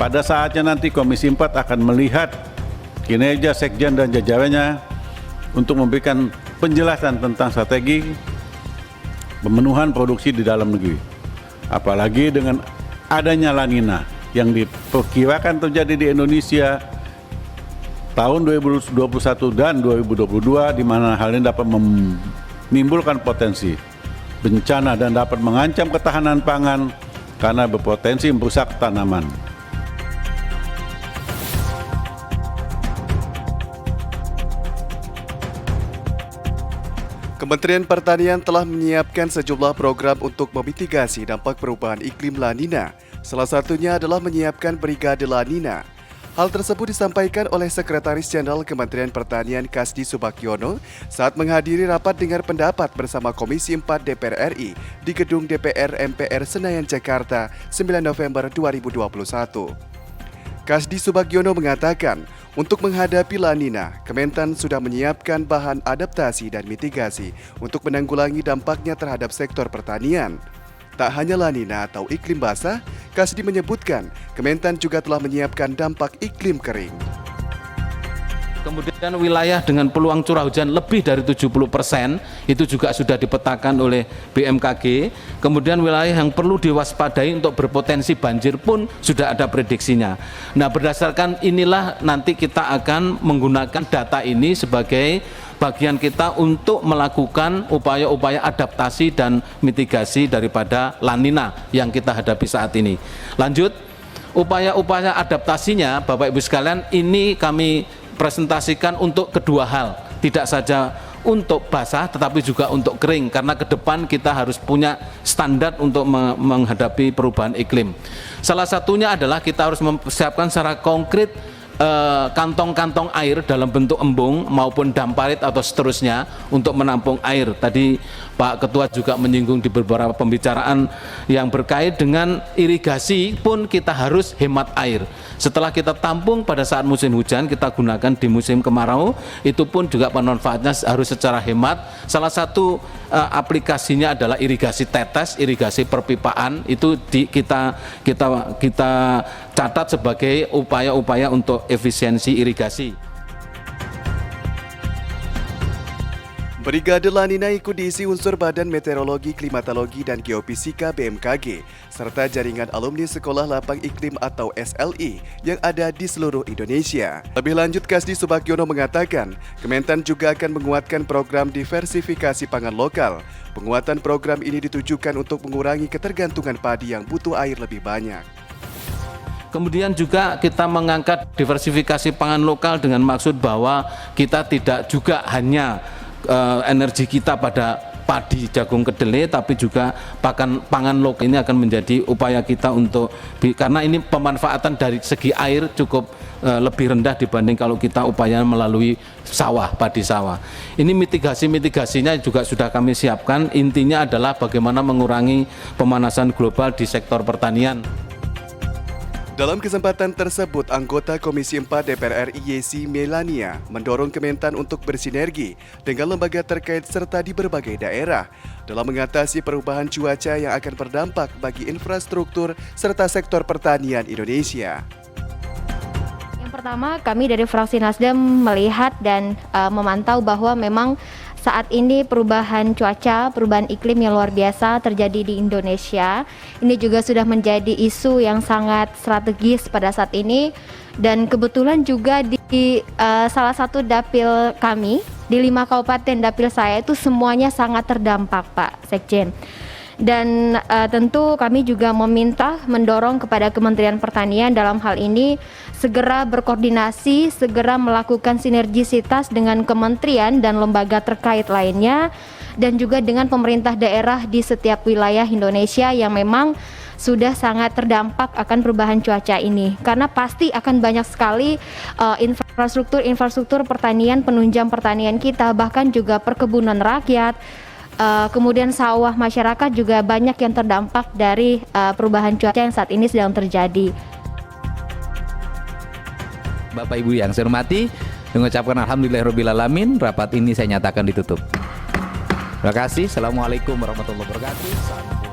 pada saatnya nanti Komisi 4 akan melihat kinerja Sekjen dan jajarannya untuk memberikan penjelasan tentang strategi pemenuhan produksi di dalam negeri. Apalagi dengan adanya La Nina yang diperkirakan terjadi di Indonesia tahun 2021 dan 2022, di mana hal ini dapat menimbulkan potensi bencana dan dapat mengancam ketahanan pangan karena berpotensi merusak tanaman. Kementerian Pertanian telah menyiapkan sejumlah program untuk memitigasi dampak perubahan iklim La Nina. Salah satunya adalah menyiapkan Brigade La Nina. Hal tersebut disampaikan oleh Sekretaris Jenderal Kementerian Pertanian Kasdi Subagiono saat menghadiri rapat dengar pendapat bersama Komisi 4 DPR RI di Gedung DPR MPR Senayan, Jakarta, 9 November 2021. Kasdi Subagiono mengatakan, untuk menghadapi La Nina, Kementan sudah menyiapkan bahan adaptasi dan mitigasi untuk menanggulangi dampaknya terhadap sektor pertanian. Tak hanya La Nina atau iklim basah, Kasdi menyebutkan Kementan juga telah menyiapkan dampak iklim kering. Kemudian wilayah dengan peluang curah hujan lebih dari 70% itu juga sudah dipetakan oleh BMKG. Kemudian wilayah yang perlu diwaspadai untuk berpotensi banjir pun sudah ada prediksinya. Nah, berdasarkan inilah nanti kita akan menggunakan data ini sebagai bagian kita untuk melakukan upaya-upaya adaptasi dan mitigasi daripada La Nina yang kita hadapi saat ini. Lanjut, upaya-upaya adaptasinya Bapak Ibu sekalian ini kami presentasikan untuk kedua hal, tidak saja untuk basah tetapi juga untuk kering, karena ke depan kita harus punya standar untuk menghadapi perubahan iklim. Salah satunya adalah kita harus mempersiapkan secara konkret kantong-kantong air dalam bentuk embung maupun damparit atau seterusnya untuk menampung air. Tadi Pak Ketua juga menyinggung di beberapa pembicaraan yang berkait dengan irigasi pun kita harus hemat air. Setelah kita tampung pada saat musim hujan, kita gunakan di musim kemarau, itu pun juga pemanfaatnya harus secara hemat. Salah satu aplikasinya adalah irigasi tetes, irigasi perpipaan, itu kita catat sebagai upaya-upaya untuk efisiensi irigasi. Brigade La Nina ikut diisi unsur Badan Meteorologi, Klimatologi, dan Geofisika BMKG, serta jaringan alumni Sekolah Lapang Iklim atau SLI yang ada di seluruh Indonesia. Lebih lanjut, Kasdi Subagiono mengatakan, Kementan juga akan menguatkan program diversifikasi pangan lokal. Penguatan program ini ditujukan untuk mengurangi ketergantungan padi yang butuh air lebih banyak. Kemudian juga kita mengangkat diversifikasi pangan lokal dengan maksud bahwa kita tidak juga hanya energi kita pada padi, jagung, kedelai, tapi juga pangan lokal ini akan menjadi upaya kita untuk, karena ini pemanfaatan dari segi air cukup lebih rendah dibanding kalau kita upaya melalui sawah, padi sawah. Ini mitigasinya juga sudah kami siapkan. Intinya adalah bagaimana mengurangi pemanasan global di sektor pertanian. Dalam kesempatan tersebut, anggota Komisi 4 DPR RI Yesi Melania mendorong Kementan untuk bersinergi dengan lembaga terkait serta di berbagai daerah dalam mengatasi perubahan cuaca yang akan berdampak bagi infrastruktur serta sektor pertanian Indonesia. Yang pertama, kami dari fraksi Nasdem melihat dan memantau bahwa memang saat ini perubahan cuaca, perubahan iklim yang luar biasa terjadi di Indonesia. Ini juga sudah menjadi isu yang sangat strategis pada saat ini. Dan kebetulan juga di salah satu dapil kami, di 5 kabupaten dapil saya itu semuanya sangat terdampak, Pak Sekjen. Dan tentu kami juga mendorong kepada Kementerian Pertanian dalam hal ini segera berkoordinasi, segera melakukan sinergisitas dengan kementerian dan lembaga terkait lainnya, dan juga dengan pemerintah daerah di setiap wilayah Indonesia yang memang sudah sangat terdampak akan perubahan cuaca ini. Karena pasti akan banyak sekali infrastruktur pertanian, penunjang pertanian kita, bahkan juga perkebunan rakyat, kemudian sawah masyarakat juga banyak yang terdampak dari perubahan cuaca yang saat ini sedang terjadi. Bapak Ibu yang saya hormati, mengucapkan alhamdulillahirrabbilalamin, rapat ini saya nyatakan ditutup. Terima kasih. Assalamualaikum warahmatullahi wabarakatuh.